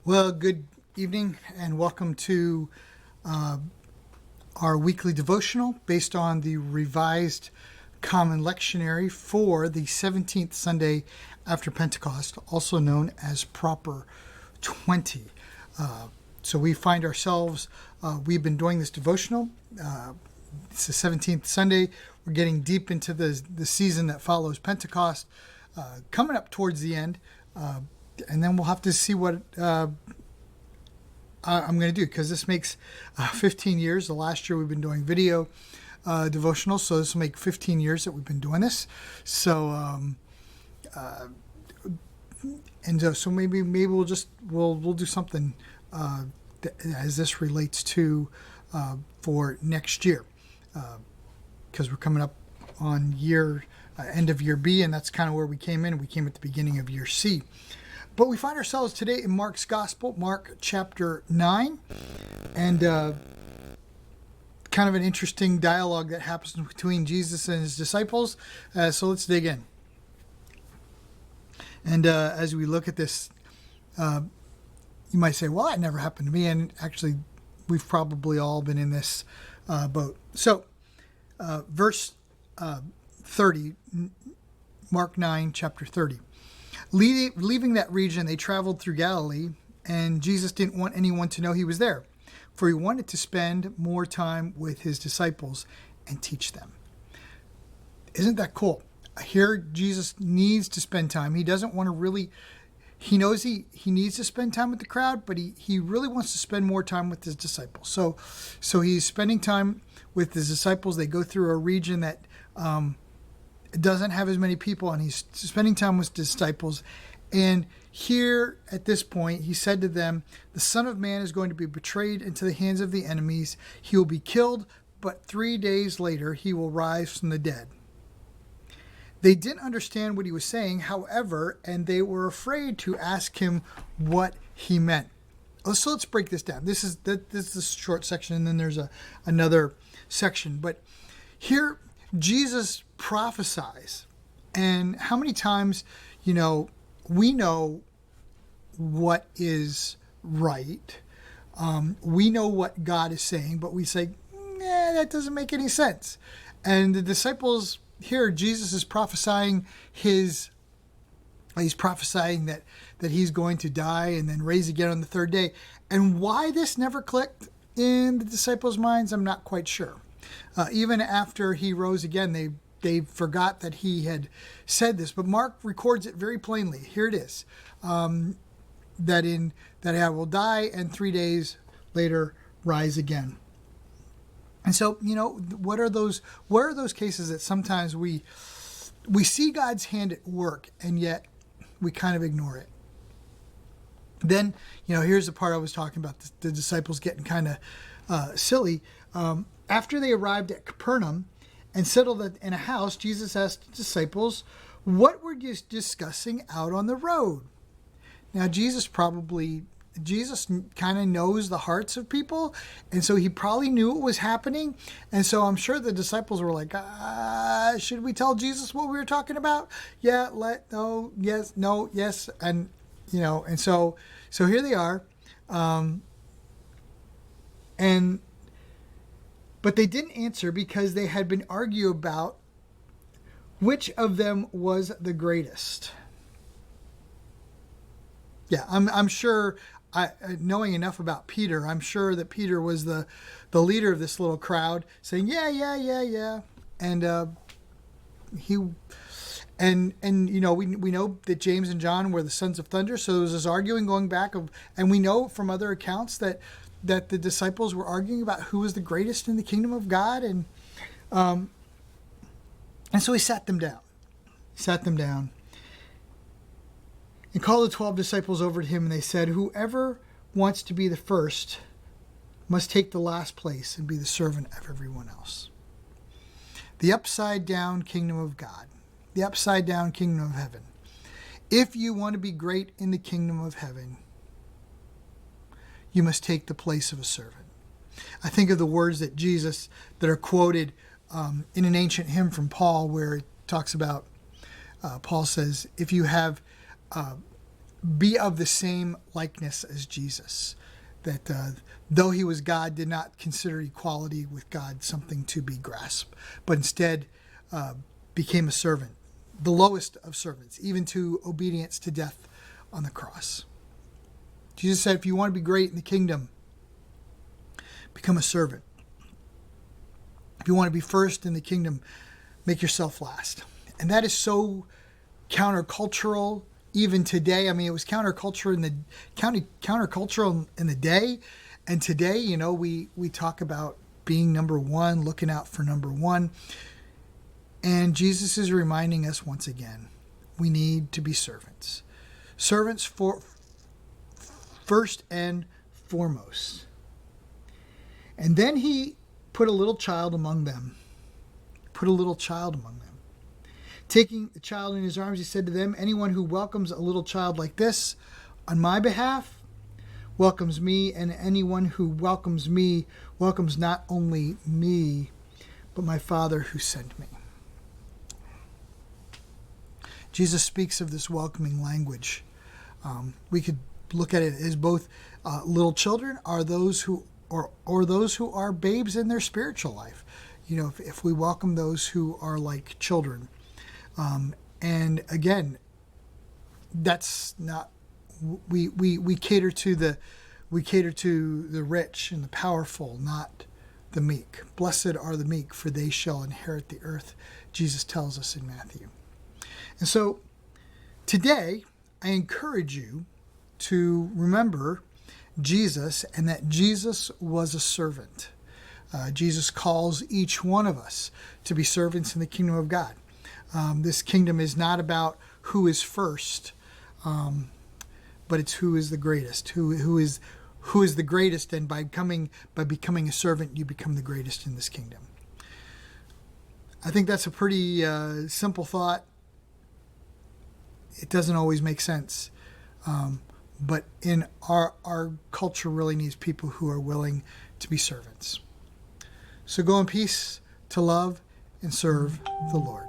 Well, good evening and welcome to our weekly devotional based on the Revised Common Lectionary for the 17th Sunday after Pentecost, also known as Proper 20. So we find ourselves, we've been doing this devotional. It's the 17th Sunday. We're getting deep into the season that follows Pentecost, coming up towards the end. And then we'll have to see what I'm going to do, because this makes 15 years. The last year we've been doing video devotionals, so this will make 15 years that we've been doing this. So, so maybe we'll do something as this relates to for next year, because we're coming up on end of year B, and that's kind of where we came in. We came at the beginning of year C. But we find ourselves today in Mark's Gospel, Mark chapter 9, and kind of an interesting dialogue that happens between Jesus and his disciples. So let's dig in. And as we look at this, you might say, well, that never happened to me. And actually, we've probably all been in this boat. So verse 30, Mark 9, chapter 30. Leaving that region, they traveled through Galilee, and Jesus didn't want anyone to know he was there, for he wanted to spend more time with his disciples and teach them. Isn't that cool? Here, Jesus needs to spend time. He doesn't want to really, he knows he needs to spend time with the crowd, but he really wants to spend more time with his disciples. So he's spending time with his disciples. They go through a region that doesn't have as many people, and he's spending time with disciples. And here at this point, he said to them, the Son of Man is going to be betrayed into the hands of the enemies. He will be killed, but 3 days later, he will rise from the dead. They didn't understand what he was saying, however, and they were afraid to ask him what he meant. So let's break this down. This is a short section, and then there's another section. But here, Jesus prophesies. And how many times, we know what is right. We know what God is saying, but we say, that doesn't make any sense. And the disciples here, Jesus is prophesying he's prophesying that he's going to die and then raise again on the third day. And why this never clicked in the disciples' minds, I'm not quite sure. Even after he rose again, they forgot that he had said this. But Mark records it very plainly. Here it is, that I will die and 3 days later rise again. And so, what are those cases that sometimes we see God's hand at work and yet we kind of ignore it? Then, here's the part I was talking about, the disciples getting kind of silly. After they arrived at Capernaum and settled in a house, Jesus asked the disciples, what were you discussing out on the road? Now, Jesus kind of knows the hearts of people, and so he probably knew what was happening. And so I'm sure the disciples were like, should we tell Jesus what we were talking about? Yeah, no, yes, no, yes. And, and so here they are. But they didn't answer because they had been arguing about which of them was the greatest. Yeah, I'm sure, knowing enough about Peter, I'm sure that Peter was the leader of this little crowd, saying, yeah. And we know that James and John were the sons of thunder, so there was this arguing going back and we know from other accounts that the disciples were arguing about who was the greatest in the kingdom of God. And so he sat them down and called the 12 disciples over to him, and they said, whoever wants to be the first must take the last place and be the servant of everyone else. The upside down kingdom of God, the upside down kingdom of heaven. If you want to be great in the kingdom of heaven, you must take the place of a servant. I think of the words that are quoted in an ancient hymn from Paul, where it talks about, Paul says, if you have be of the same likeness as Jesus. That though he was God, did not consider equality with God something to be grasped, but instead became a servant, the lowest of servants, even to obedience to death on the cross. Jesus said, if you want to be great in the kingdom, become a servant. If you want to be first in the kingdom, make yourself last. And that is so countercultural even today. I mean, it was countercultural in the day. And today, you know, we talk about being number one, looking out for number one. And Jesus is reminding us once again, we need to be servants. Servants for first and foremost. And then he put a little child among them. Taking the child in his arms, he said to them, anyone who welcomes a little child like this on my behalf welcomes me, and anyone who welcomes me welcomes not only me, but my Father who sent me. Jesus speaks of this welcoming language. We could look at it as both little children are those who or those who are babes in their spiritual life. You know, if we welcome those who are like children. And again, that's not, we cater to the rich and the powerful, not the meek. Blessed are the meek, for they shall inherit the earth, Jesus tells us in Matthew. And so today, I encourage you to remember Jesus, and that Jesus was a servant. Jesus calls each one of us to be servants in the kingdom of God. This kingdom is not about who is first, but it's who is the greatest. Who is the greatest, and by becoming a servant, you become the greatest in this kingdom. I think that's a pretty simple thought. It doesn't always make sense, but in our culture really needs people who are willing to be servants. So go in peace to love and serve the Lord.